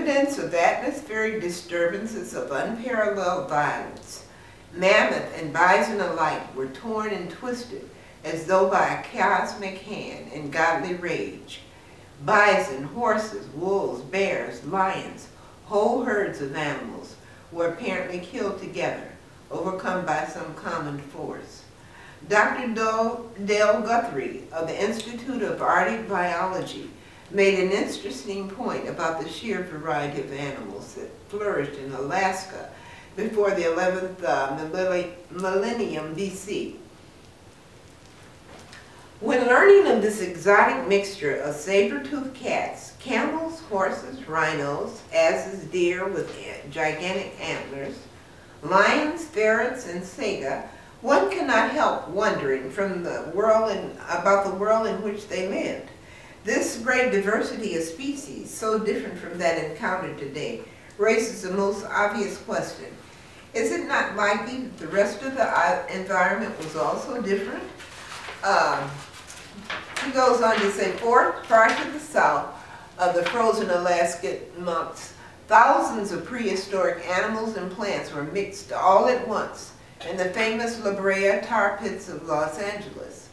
evidence of atmospheric disturbances of unparalleled violence. Mammoth and bison alike were torn and twisted as though by a cosmic hand in godly rage. Bison, horses, wolves, bears, lions, whole herds of animals were apparently killed together, overcome by some common force. Dr. Dale Guthrie of the Institute of Arctic Biology made an interesting point about the sheer variety of animals that flourished in Alaska before the 11th millennium BC. When learning of this exotic mixture of saber-toothed cats, camels, horses, rhinos, asses, deer with gigantic antlers, lions, ferrets, and sega, one cannot help wondering from about the world in which they lived. This great diversity of species, so different from that encountered today, raises the most obvious question. Is it not likely that the rest of the environment was also different? He goes on to say, far to the south of the frozen Alaskan months, thousands of prehistoric animals and plants were mixed all at once in the famous La Brea tar pits of Los Angeles.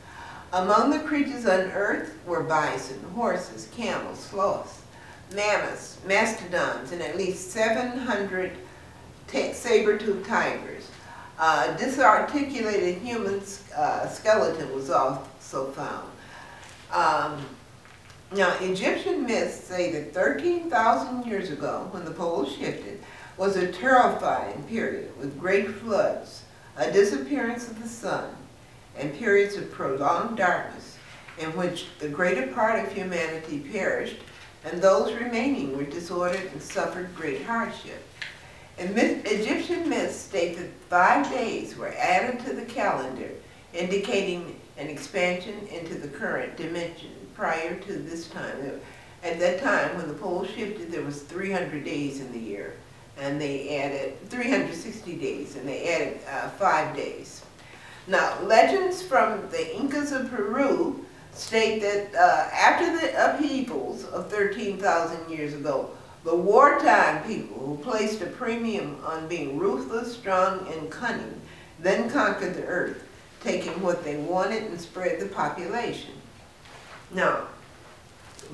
Among the creatures unearthed were bison, horses, camels, sloths, mammoths, mastodons, and at least 700 saber-toothed tigers. Disarticulated human skeleton was also found. Now, Egyptian myths say that 13,000 years ago, when the poles shifted, was a terrifying period with great floods, a disappearance of the sun, and periods of prolonged darkness in which the greater part of humanity perished and those remaining were disordered and suffered great hardship. And Egyptian myths state that 5 days were added to the calendar, indicating an expansion into the current dimension prior to this time. At that time, when the poles shifted, there was 300 days in the year, and they added 360 days, and they added 5 days. Now, legends from the Incas of Peru state that after the upheavals of 13,000 years ago, the wartime people who placed a premium on being ruthless, strong, and cunning then conquered the earth, taking what they wanted and spread the population. Now,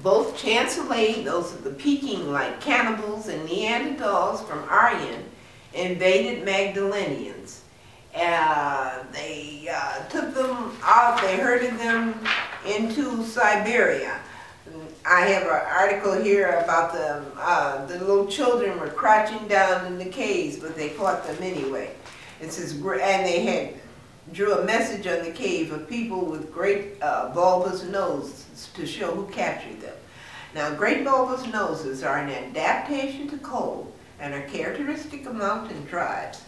both Chancelay, those are the Peking-like cannibals, and Neanderthals from Aryan invaded Magdalenians. They took them out, they herded them into Siberia. I have an article here about the little children were crouching down in the caves, but they caught them anyway. It says, and they drew a message on the cave of people with great bulbous noses to show who captured them. Now, great bulbous noses are an adaptation to cold and are characteristic of mountain tribes.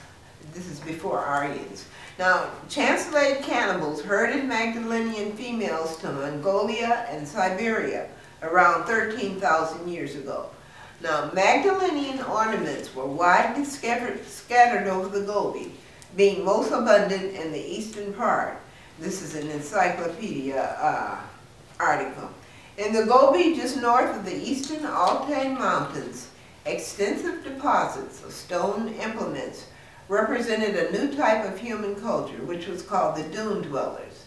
This is before Aryans. Now, Chancelay cannibals herded Magdalenian females to Mongolia and Siberia around 13,000 years ago. Now, Magdalenian ornaments were widely scattered over the Gobi, being most abundant in the eastern part. This is an encyclopedia article. In the Gobi, just north of the eastern Altai Mountains, extensive deposits of stone implements represented a new type of human culture, which was called the dune dwellers.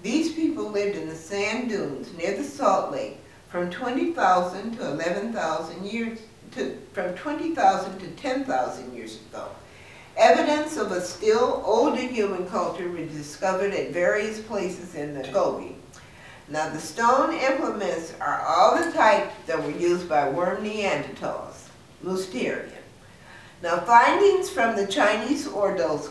These people lived in the sand dunes near the Salt Lake from 20,000 to 11,000 years, from 20,000 to 10,000 years ago. Evidence of a still older human culture was discovered at various places in the Gobi. Now, the stone implements are all the type that were used by worm Neanderthals, Mousterian. Now, findings from the Chinese Ordos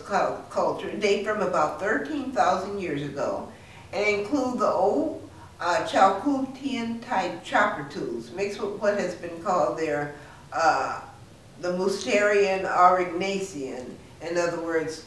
culture date from about 13,000 years ago and include the old Chalcutian type chopper tools mixed with what has been called the Mousterian Aurignacian, in other words,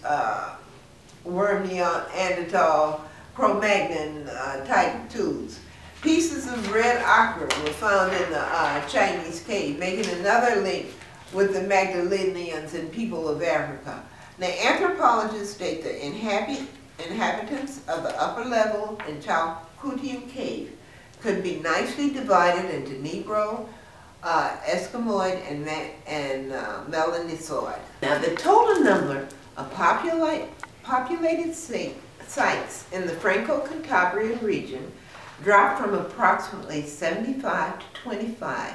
worm Neanderthal Cro-Magnon type tools. Pieces of red ochre were found in the Chinese cave, making another link with the Magdalenians and people of Africa. Now, anthropologists state the inhabitants of the upper level in Chalcutian cave could be nicely divided into Negro, Eskimoid, and Melanosoid. Now the total number of populated sites in the Franco-Cantabrian region dropped from approximately 75 to 25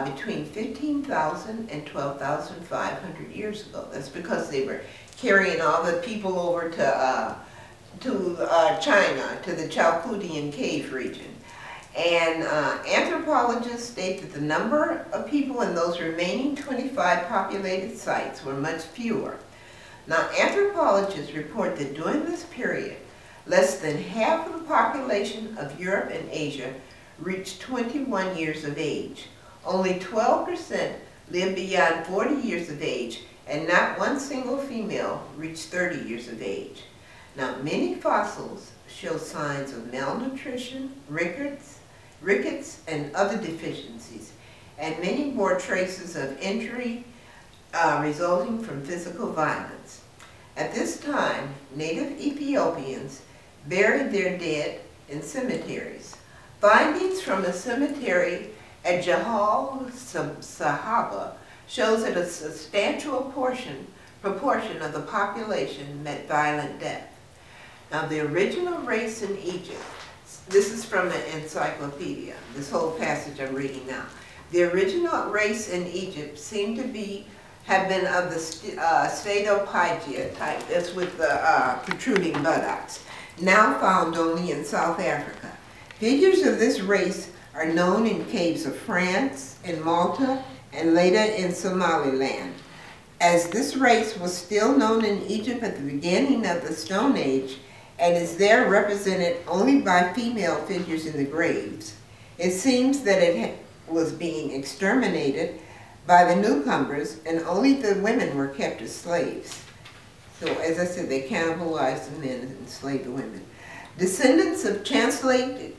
between 15,000 and 12,500 years ago. That's because they were carrying all the people over to China, to the Chalcudian cave region. And anthropologists state that the number of people in those remaining 25 populated sites were much fewer. Now, anthropologists report that during this period, less than half of the population of Europe and Asia reached 21 years of age. Only 12% lived beyond 40 years of age, and not one single female reached 30 years of age. Now, many fossils show signs of malnutrition, rickets, and other deficiencies, and many bore traces of injury resulting from physical violence. At this time, native Ethiopians buried their dead in cemeteries. Findings from a cemetery at Jahal Sahaba shows that a substantial proportion of the population met violent death. Now, the original race in Egypt, this is from an encyclopedia, this whole passage I'm reading now. The original race in Egypt seemed to have been of the Stadopygia type, that's with the protruding buttocks, now found only in South Africa. Figures of this race are known in caves of France, in Malta, and later in Somaliland. As this race was still known in Egypt at the beginning of the Stone Age, and is there represented only by female figures in the graves, it seems that it was being exterminated by the newcomers, and only the women were kept as slaves. So, as I said, they cannibalized the men and enslaved the women. Descendants of Chancelate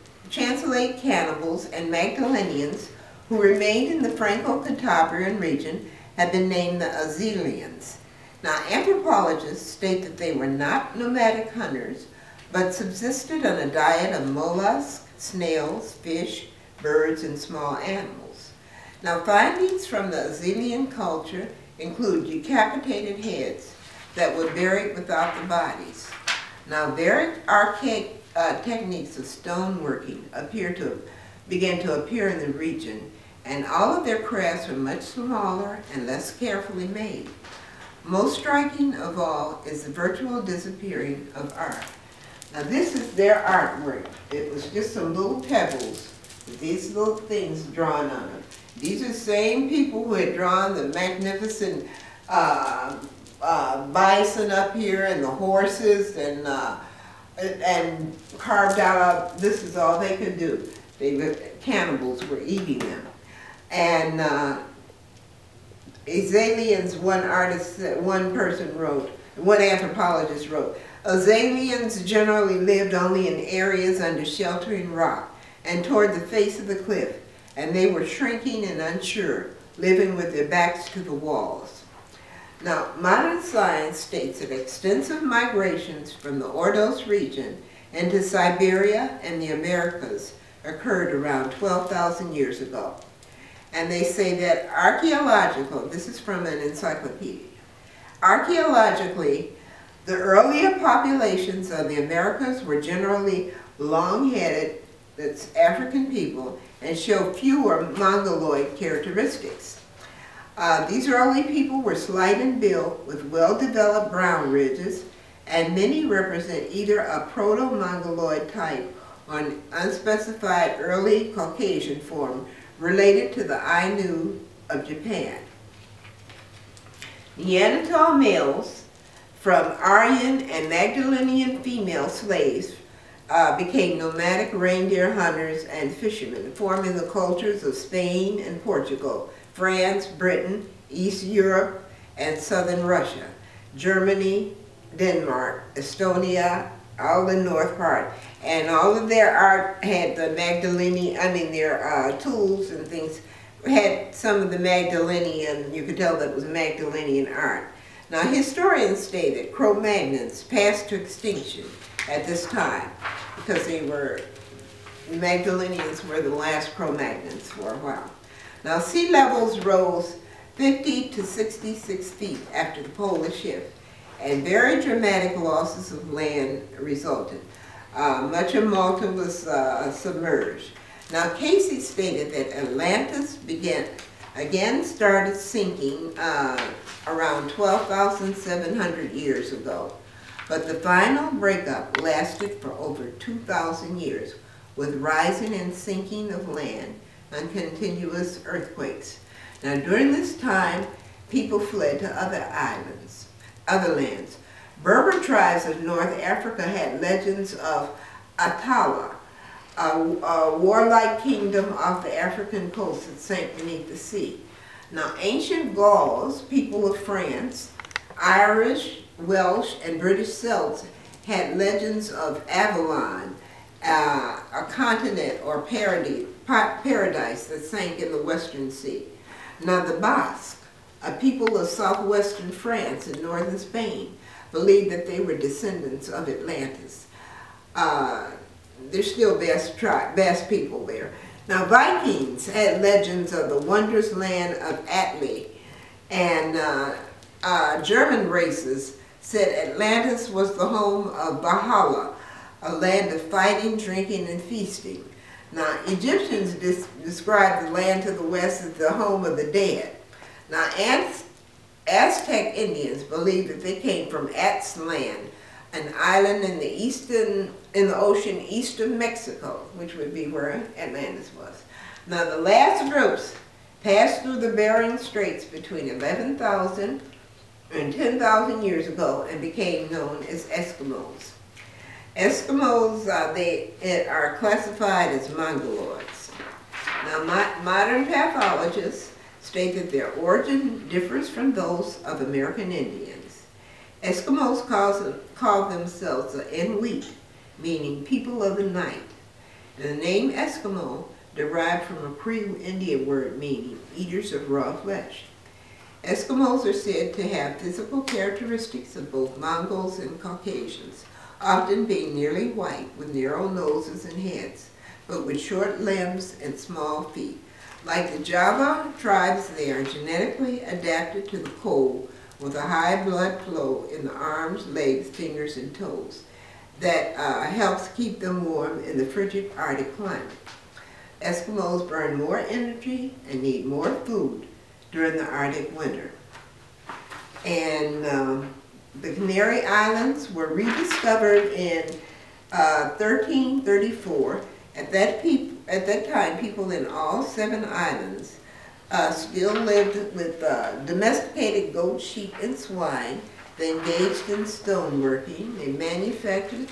cannibals and Magdalenians who remained in the Franco-Cantabrian region have been named the Azilians. Now, anthropologists state that they were not nomadic hunters, but subsisted on a diet of mollusks, snails, fish, birds, and small animals. Now, findings from the Azilian culture include decapitated heads that were buried without the bodies. Now, very archaic techniques of stoneworking began to appear in the region, and all of their crafts were much smaller and less carefully made. Most striking of all is the virtual disappearing of art. Now, this is their artwork. It was just some little pebbles with these little things drawn on them. These are the same people who had drawn the magnificent bison up here and the horses and carved out. This is all they could do. Cannibals were eating them. And Azilians, one anthropologist wrote, Azilians generally lived only in areas under sheltering rock and toward the face of the cliff, and they were shrinking and unsure, living with their backs to the walls. Now, modern science states that extensive migrations from the Ordos region into Siberia and the Americas occurred around 12,000 years ago. And they say that this is from an encyclopedia, archaeologically, the earlier populations of the Americas were generally long-headed, that's African people, and show fewer Mongoloid characteristics. These early people were slight in build with well-developed brow ridges, and many represent either a proto-Mongoloid type or an unspecified early Caucasian form related to the Ainu of Japan. Neanderthal males from Aryan and Magdalenian female slaves became nomadic reindeer hunters and fishermen, forming the cultures of Spain and Portugal, France, Britain, East Europe, and southern Russia, Germany, Denmark, Estonia, all the north part. And all of their art had the their tools and things had some of the Magdalenian, you could tell that was Magdalenian art. Now, historians state that Cro-Magnons passed to extinction at this time because the Magdalenians were the last Cro-Magnons for a while. Now, sea levels rose 50 to 66 feet after the polar shift, and very dramatic losses of land resulted. Much of Malta was submerged. Now, Casey stated that Atlantis again started sinking around 12,700 years ago, but the final breakup lasted for over 2,000 years, with rising and sinking of land and continuous earthquakes. Now, during this time, people fled to other lands. Berber tribes of North Africa had legends of Attala, a warlike kingdom off the African coast that sank beneath the sea. Now, ancient Gauls, people of France, Irish, Welsh, and British Celts had legends of Avalon, a continent or paradise that sank in the Western Sea. Now, the Basque, a people of southwestern France and northern Spain, believed that they were descendants of Atlantis. There's still Basque people there. Now, Vikings had legends of the wondrous land of Atli, and German races said Atlantis was the home of Valhalla, a land of fighting, drinking, and feasting. Now, Egyptians described the land to the west as the home of the dead. Now, Aztec Indians believed that they came from Aztlan, an island in the ocean east of Mexico, which would be where Atlantis was. Now, the last groups passed through the Bering Straits between 11,000 and 10,000 years ago and became known as Eskimos. Eskimos, they are classified as Mongoloids. Now, modern pathologists state that their origin differs from those of American Indians. Eskimos call themselves the Inuit, meaning people of the night. And the name Eskimo derived from a pre-Indian word meaning eaters of raw flesh. Eskimos are said to have physical characteristics of both Mongols and Caucasians, often being nearly white with narrow noses and heads, but with short limbs and small feet. Like the Java tribes, they are genetically adapted to the cold with a high blood flow in the arms, legs, fingers, and toes that helps keep them warm in the frigid Arctic climate. Eskimos burn more energy and need more food during the Arctic winter. And the Canary Islands were rediscovered in 1334. At that time, people in all 7 islands still lived with domesticated goats, sheep, and swine. They engaged in stoneworking. They manufactured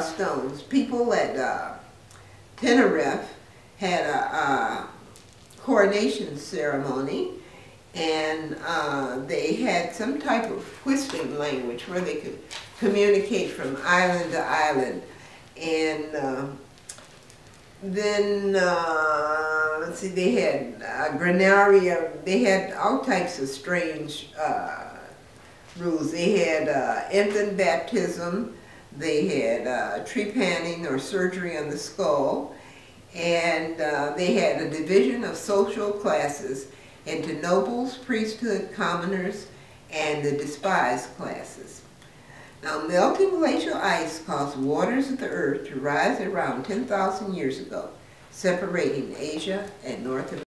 stones. People at Tenerife had a coronation ceremony, and they had some type of whispered language where they could communicate from island to island. And then, let's see, they had granaria, they had all types of strange rules. They had infant baptism, they had trepanning or surgery on the skull, and they had a division of social classes into nobles, priesthood, commoners, and the despised classes. Now, melting glacial ice caused waters of the earth to rise around 10,000 years ago, separating Asia and North America.